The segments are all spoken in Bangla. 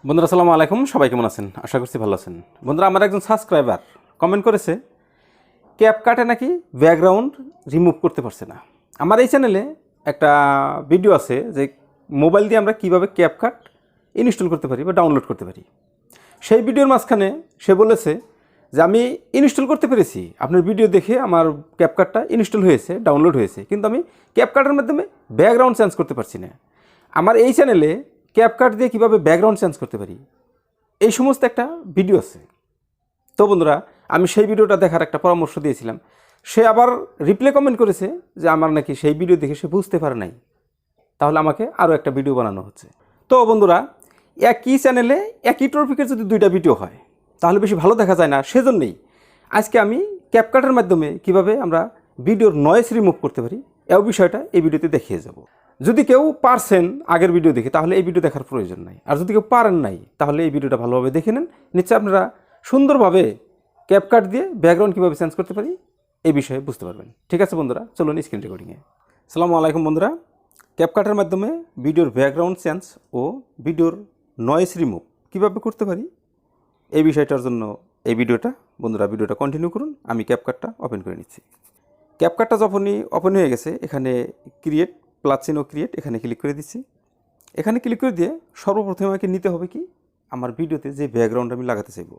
বন্ধুরা আসসালামু আলাইকুম, সবাই কেমন আছেন? আশা করছি ভালো আছেন। বন্ধুরা, আমার একজন সাবস্ক্রাইবার কমেন্ট করেছে ক্যাপকাটে নাকি ব্যাকগ্রাউন্ড রিমুভ করতে পারছে না। আমার এই চ্যানেলে একটা ভিডিও আছে যে মোবাইল দিয়ে আমরা কীভাবে ক্যাপকাট ইনস্টল করতে পারি বা ডাউনলোড করতে পারি। সেই ভিডিওর মাঝখানে সে বলেছে যে আমি ইনস্টল করতে পেরেছি, আপনার ভিডিও দেখে আমার ক্যাপকাটটা ইনস্টল হয়েছে, ডাউনলোড হয়েছে, কিন্তু আমি ক্যাপকাটের মাধ্যমে ব্যাকগ্রাউন্ড চেঞ্জ করতে পারছি না। আমার এই চ্যানেলে ক্যাপকাট দিয়ে কীভাবে ব্যাকগ্রাউন্ড চেঞ্জ করতে পারি এই সমস্ত একটা ভিডিও আছে। তো বন্ধুরা, আমি সেই ভিডিওটা দেখার একটা পরামর্শ দিয়েছিলাম। সে আবার রিপ্লে কমেন্ট করেছে যে আমার নাকি সেই ভিডিও দেখে সে বুঝতে পারে নাই, তাহলে আমাকে আরও একটা ভিডিও বানানো হচ্ছে। তো বন্ধুরা, একই চ্যানেলে একই টপিকের যদি দুইটা ভিডিও হয় তাহলে বেশি ভালো দেখা যায় না। সেজন্যই আজকে আমি ক্যাপকাটের মাধ্যমে কিভাবে আমরা ভিডিওর নয়েজ রিমুভ করতে পারি এই বিষয়টা এই ভিডিওতে দেখিয়ে যাব। যদি কেউ পারছেন আগের ভিডিও দেখে তাহলে এই ভিডিও দেখার প্রয়োজন নাই, আর যদি কেউ পারেন নাই তাহলে এই ভিডিওটা ভালোভাবে দেখে নেন। নিশ্চয়ই আপনারা সুন্দরভাবে ক্যাপকাট দিয়ে ব্যাকগ্রাউন্ড কীভাবে চেঞ্জ করতে পারি এই বিষয়ে বুঝতে পারবেন। ঠিক আছে বন্ধুরা, চলুন স্ক্রিন রেকর্ডিংয়ে। আসসালামু আলাইকুম বন্ধুরা, ক্যাপকাটের মাধ্যমে ভিডিওর ব্যাকগ্রাউন্ড চেঞ্জ ও ভিডিওর নয়েজ রিমুভ কীভাবে করতে পারি এই বিষয়টার জন্য এই ভিডিওটা। বন্ধুরা, ভিডিওটা কন্টিনিউ করুন, আমি ক্যাপকাটটা ওপেন করে নিচ্ছি। ক্যাপকাটটা যখনই ওপেন হয়ে গেছে এখানে ক্রিয়েট প্লাস চিহ্ন ক্রিয়েট এখানে ক্লিক করে দিচ্ছি। এখানে ক্লিক করে দিয়ে সর্বপ্রথমে আমাকে নিতে হবে কি আমার ভিডিওতে যে ব্যাকগ্রাউন্ড আমি লাগাতে চাইব।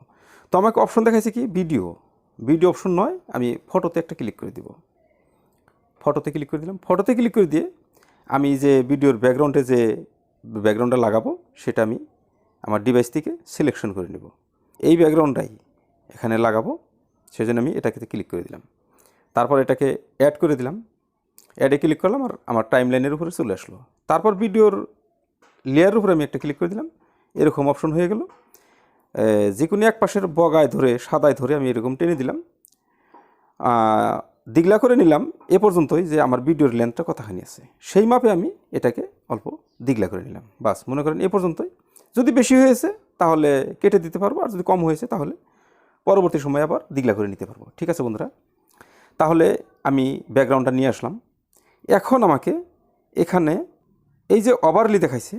তো আমাকে অপশন দেখাইছে কি ভিডিও অপশন নয়, আমি ফটোতে একটা ক্লিক করে দিব। ফটোতে ক্লিক করে দিলাম। ফটোতে ক্লিক করে দিয়ে আমি যে ভিডিওর ব্যাকগ্রাউন্ডে যে ব্যাকগ্রাউন্ডটা লাগাবো সেটা আমি আমার ডিভাইস থেকে সিলেকশন করে নেব। এই ব্যাকগ্রাউন্ডটাই এখানে লাগাবো, সেজন্য আমি এটাকে ক্লিক করে দিলাম। তারপর এটাকে অ্যাড করে দিলাম। অ্যাডে ক্লিক করলাম আর আমার টাইম লাইনের উপরে চলে আসলো। তারপর ভিডিওর লেয়ারের উপরে আমি একটা ক্লিক করে দিলাম, এরকম অপশন হয়ে গেল। যে কোনো এক পাশের বগায় ধরে সাদায় ধরে আমি এরকম টেনে দিলাম, দিগলা করে নিলাম এ পর্যন্তই যে আমার ভিডিওর লেন্থটা কতখানি আছে সেই মাপে আমি এটাকে অল্প দিগলা করে নিলাম। বাস, মনে করেন এ পর্যন্তই। যদি বেশি হয়েছে তাহলে কেটে দিতে পারবো, আর যদি কম হয়েছে তাহলে পরবর্তী সময় আবার দিগলা করে নিতে পারবো। ঠিক আছে বন্ধুরা, তাহলে আমি ব্যাকগ্রাউন্ডটা নিয়ে আসলাম। এখন আমাকে এখানে এই যে ওভারলি দেখাইছে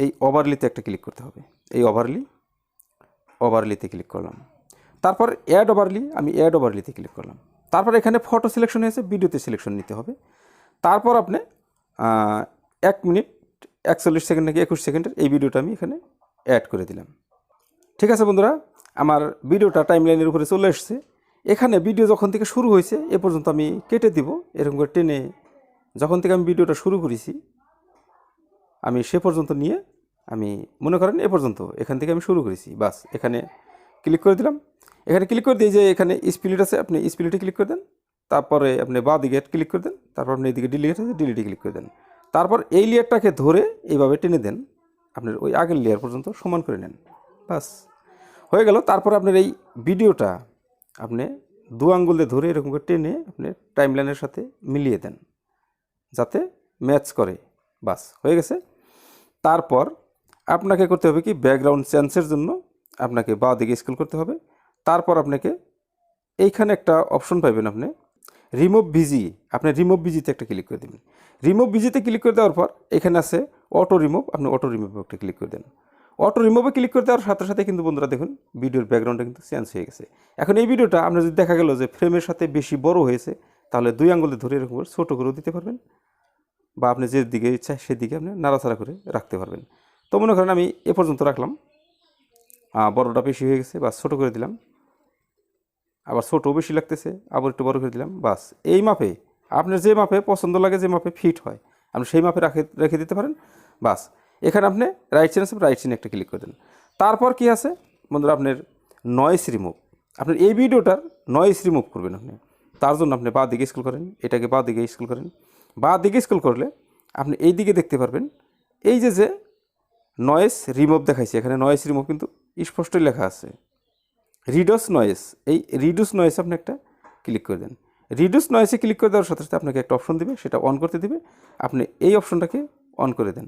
এই ওভারলিতে একটা ক্লিক করতে হবে। এই ওভারলিতে ক্লিক করলাম। তারপর অ্যাড ওভারলি, আমি অ্যাড ওভারলিতে ক্লিক করলাম। তারপর এখানে ফটো সিলেকশন হয়েছে, ভিডিওতে সিলেকশন নিতে হবে। তারপর আপনি 1 মিনিট 41 সেকেন্ড নাকি 21 সেকেন্ডের এই ভিডিওটা আমি এখানে অ্যাড করে দিলাম। ঠিক আছে বন্ধুরা, আমার ভিডিওটা টাইমলাইনের উপরে চলে এসছে। এখানে ভিডিও যখন থেকে শুরু হয়েছে এ পর্যন্ত আমি কেটে দিব এরকম করে টেনে। যখন থেকে আমি ভিডিওটা শুরু করেছি আমি সে পর্যন্ত নিয়ে আমি মনে করেন এ পর্যন্ত এখান থেকে আমি শুরু করেছি। বাস, এখানে ক্লিক করে দিলাম। এখানে ক্লিক করে দিয়ে যে এখানে স্প্লিট আছে আপনি স্প্লিটে ক্লিক করে দেন। তারপরে আপনি বাঁ দিকে ক্লিক করে দেন। তারপর আপনি এদিকে ডিলিট আছে ডিলিটে ক্লিক করে দেন। তারপর এই লেয়ারটাকে ধরে এইভাবে টেনে দেন, আপনার ওই আগের লেয়ার পর্যন্ত সমান করে নেন। বাস, হয়ে গেল। তারপর আপনার এই ভিডিওটা আপনি 2 আঙ্গুল দিয়ে ধরে এরকম করে টেনে আপনি টাইমলাইনের সাথে মিলিয়ে দেন যাতে ম্যাচ করে। বাস, হয়ে গেছে। তারপর আপনাকে করতে হবে কি ব্যাকগ্রাউন্ড চেঞ্জের জন্য আপনাকে বাঁ দিকে স্ক্রল করতে হবে। তারপর আপনাকে এইখানে একটা অপশন পাবেন আপনি রিমুভ ভিজি, আপনি রিমুভ ভিজিতে একটা ক্লিক করে দেবেন। রিমুভ ভিজিতে ক্লিক করে দেওয়ার পর এখানে আছে অটো রিমুভ, আপনি অটো রিমুভে একটা ক্লিক করে দেন। অটো রিমুভে ক্লিক করে দেওয়ার সাথে সাথে কিন্তু বন্ধুরা দেখুন ভিডিওর ব্যাকগ্রাউন্ডটা কিন্তু চেঞ্জ হয়ে গেছে। এখন এই ভিডিওটা আপনার যদি দেখা গেল যে ফ্রেমের সাথে বেশি বড় হয়েছে তাহলে 2 আঙ্গুলে ধরে এরকম করে ছোটো করেও দিতে পারবেন, বা আপনি যে দিকে ইচ্ছা সেদিকে আপনি নাড়াচাড়া করে রাখতে পারবেন। তো মনে করেন আমি এ পর্যন্ত রাখলাম, বড়টা বেশি হয়ে গেছে বা ছোটো করে দিলাম, আবার ছোটো বেশি লাগতেছে আবার একটু বড় করে দিলাম। বাস, এই মাপে আপনার যে মাপে পছন্দ লাগে, যে মাপে ফিট হয় আপনি সেই মাপে রেখে দিতে পারেন। বাস, এখানে আপনি রাইট চিহ্ন আছে, রাইট চিহ্নে একটা ক্লিক করে দেন। তারপর কি আছে বন্ধুরা, আপনার নয়েজ রিমুভ, আপনার এই ভিডিওটার নয়েজ রিমুভ করবেন আপনি। তার জন্য আপনি বাঁ দিকে স্ক্রল করেন, এটাকে বাঁ দিকে স্ক্রল করেন। বাঁ দিকে স্ক্রল করলে আপনি এই দিকে দেখতে পারবেন এই যে নয়েজ রিমুভ দেখাইছে, এখানে নয়েজ রিমুভ কিন্তু স্পষ্টই লেখা আছে রিডিউস নয়েজ। এই রিডিউস নয়েজ আপনি একটা ক্লিক করে দেন। রিডিউস নয়েজে ক্লিক করে দেওয়ার সাথে সাথে আপনাকে একটা অপশন দিবে, সেটা অন করতে দিবে। আপনি এই অপশনটাকে অন করে দেন।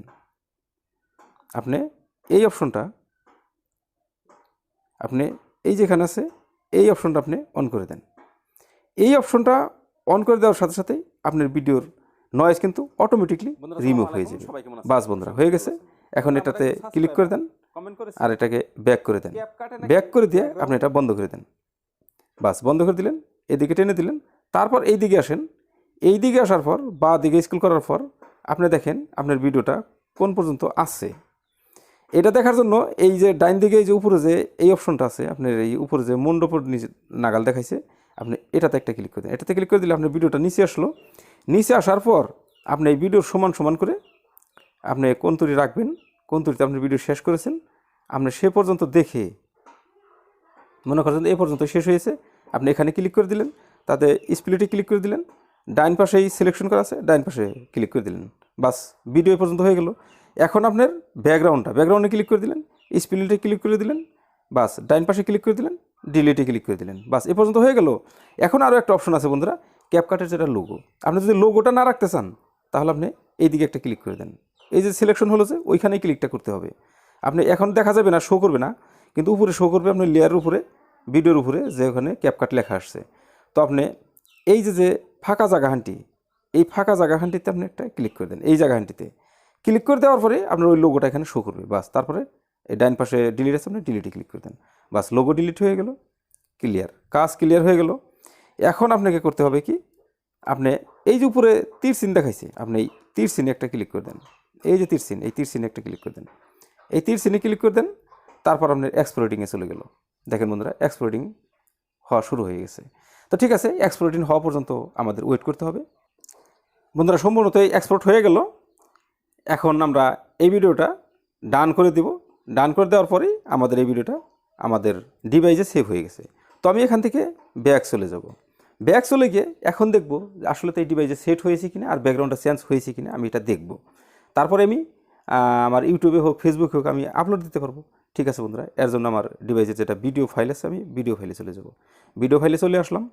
আপনি এই অপশনটা আপনি এই যেখানে আছে এই অপশনটা আপনি অন করে দেন। এই অপশনটা অন করে দেওয়ার সাথে সাথেই আপনার ভিডিওর নয়েজ কিন্তু অটোমেটিকলি রিমুভ হয়ে যাবে। বাস বন্ধুরা, হয়ে গেছে। এখন এটাতে ক্লিক করে দেন। আর এটাকে ব্যাক করে দেন। ব্যাক করে দিয়ে আপনি এটা বন্ধ করে দেন। বাস বন্ধ করে দিলেন, এদিকে টেনে দিলেন। তারপর এই দিকে আসেন। এই দিকে আসার পর বা দিকে স্ক্রল করার পর আপনি দেখেন আপনার ভিডিওটা কোন পর্যন্ত আসছে। এটা দেখার জন্য এই যে ডাইন দিকে এই যে উপরে যে এই অপশনটা আছে, আপনার এই উপরে যে মণ্ডপের নিচে নাগাল দেখাইছে, আপনি এটাতে একটা ক্লিক করে দেন। এটাতে ক্লিক করে দিলে আপনার ভিডিওটা নিচে আসলো। নিচে আসার পর আপনি এই ভিডিওর সমান সমান করে আপনি কোন তুরি রাখবেন, কোন তুরিতে আপনি ভিডিও শেষ করেছেন, আপনি সে পর্যন্ত দেখে মনে করেন এই পর্যন্ত শেষ হয়েছে, আপনি এখানে ক্লিক করে দিলেন, তাতে স্প্লিটে ক্লিক করে দিলেন, ডাইন পাশে এই সিলেকশন করা আছে, ডাইন পাশে ক্লিক করে দিলেন। বাস ভিডিও এ পর্যন্ত হয়ে গেল। এখন আপনার ব্যাকগ্রাউন্ডে ক্লিক করে দিলেন, স্প্লিটে ক্লিক করে দিলেন, বাস ডাইন পাশে ক্লিক করে দিলেন, ডিলিটে ক্লিক করে দিলেন। বাস এ পর্যন্ত হয়ে গেল। এখন আরও একটা অপশন আছে বন্ধুরা, ক্যাপকাটের যেটা লোগো। আপনি যদি লোগোটা না রাখতে চান তাহলে আপনি এইদিকে একটা ক্লিক করে দেন। এই যে সিলেকশন হলো যে ওইখানেই ক্লিকটা করতে হবে। আপনি এখন দেখা যাবে না, শো করবে না, কিন্তু উপরে শো করবে আপনার লেয়ারের উপরে, ভিডিওর উপরে যে ওখানে ক্যাপকাট লেখা আসছে। তো আপনি এই যে ফাঁকা জায়গাহানটি, এই ফাঁকা জায়গাহানটিতে আপনি একটা ক্লিক করে দেন। এই জায়গাহানটিতে ক্লিক করে দেওয়ার পরে আপনার ওই লোগোটা এখানে শো করবে। বাস তারপরে এই ডাইন পাশে ডিলিট আছে, আপনি ডিলিটে ক্লিক করে দেন। বাস লোগো ডিলিট হয়ে গেল, ক্লিয়ার, কাজ ক্লিয়ার হয়ে গেল। এখন আপনাকে করতে হবে কি, আপনি এই যে উপরে তীর চিহ্ন দেখাইছে, আপনি এই তীর চিহ্নে একটা ক্লিক করে দেন। এই যে তীর চিহ্ন, এই তীর চিহ্নে একটা ক্লিক করে দেন। এই তীর চিহ্নে ক্লিক করে দেন। তারপর আপনার এক্সপোর্টিংয়ে চলে গেল। দেখেন বন্ধুরা, এক্সপোর্টিং হওয়া শুরু হয়ে গেছে। তো ঠিক আছে, এক্সপোর্টিং হওয়া পর্যন্ত আমাদের ওয়েট করতে হবে। বন্ধুরা সম্পূর্ণত এক্সপোর্ট হয়ে গেল। এখন আমরা এই ভিডিওটা ডান করে দিব। ডান করে দেওয়ার পরেই আমাদের এই ভিডিওটা আমাদের ডিভাইসে সেভ হয়ে গেছে। তো আমি এখান থেকে ব্যাক চলে যাব। ব্যাক চলে গিয়ে এখন দেখব যে আসলে তো এই ডিভাইসে সেট হয়েছে কিনা আর ব্যাকগ্রাউন্ডটা চেঞ্জ হয়েছে কিনা, আমি এটা দেখব। তারপরে আমি আমার ইউটিউবে হোক, ফেসবুকে হোক আমি আপলোড দিতে পারবো। ঠিক আছে বন্ধুরা, এর জন্য আমার ডিভাইসে যেটা ভিডিও ফাইল আছে, আমি ভিডিও ফাইলে চলে যাব। ভিডিও ফাইলে চলে আসলাম।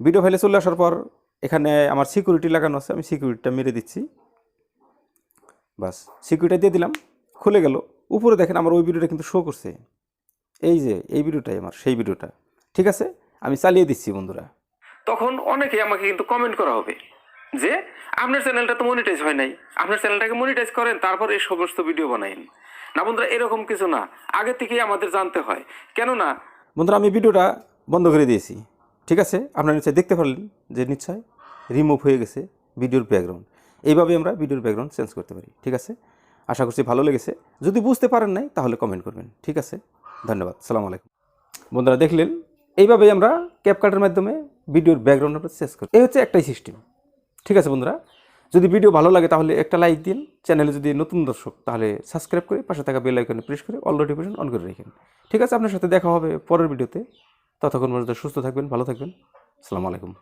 ভিডিও ফাইলে চলে আসার পর এখানে আমার সিকিউরিটি লাগানো আছে, আমি সিকিউরিটিটা মেরে দিচ্ছি। বাস সিকিউরিটি দিয়ে দিলাম, খুলে গেল। উপরে দেখেন আমার ওই ভিডিওটা কিন্তু শো করছে। এই যে এই ভিডিওটাই আমার সেই ভিডিওটা। ঠিক আছে, আমি চালিয়ে দিচ্ছি বন্ধুরা। তখন অনেকে আমাকে কিন্তু কমেন্ট করা হবে যে আপনার চ্যানেলটা তো মনিটাইজ হয় নাই, আপনার চ্যানেলটাকে মনিটাইজ করেন তারপর এই সমস্ত ভিডিও বানাইন। না বন্ধুরা, এরকম কিছু না, আগে থেকেই আমাদের জানতে হয়। কেননা বন্ধুরা আমি ভিডিওটা বন্ধ করে দিয়েছি। ঠিক আছে, আপনারা নিশ্চয়ই দেখতে পারলেন যে নিশ্চয় রিমুভ হয়ে গেছে ভিডিওর ব্যাকগ্রাউন্ড। এইভাবে আমরা ভিডিওর ব্যাকগ্রাউন্ড চেঞ্জ করতে পারি। ঠিক আছে, আশা করছি ভালো লেগেছে। যদি বুঝতে পারেন নাই তাহলে কমেন্ট করবেন। ঠিক আছে, ধন্যবাদ, আসসালামু আলাইকুম। বন্ধুরা দেখলেন, এইভাবেই আমরা ক্যাপকাটের মাধ্যমে ভিডিওর ব্যাকগ্রাউন্ড আমরা চেঞ্জ করি। এই হচ্ছে একটাই সিস্টেম। ঠিক আছে বন্ধুরা, যদি ভিডিও ভালো লাগে তাহলে একটা লাইক দিন। চ্যানেলে যদি নতুন দর্শক তাহলে সাবস্ক্রাইব করে পাশে থাকা বেল আইকনে প্রেস করে অল নোটিফিকেশন অন করে রাখেন। ঠিক আছে, আপনার সাথে দেখা হবে পরের ভিডিওতে। ততক্ষণ পর্যন্ত সুস্থ থাকবেন, ভালো থাকবেন। আসসালামু আলাইকুম।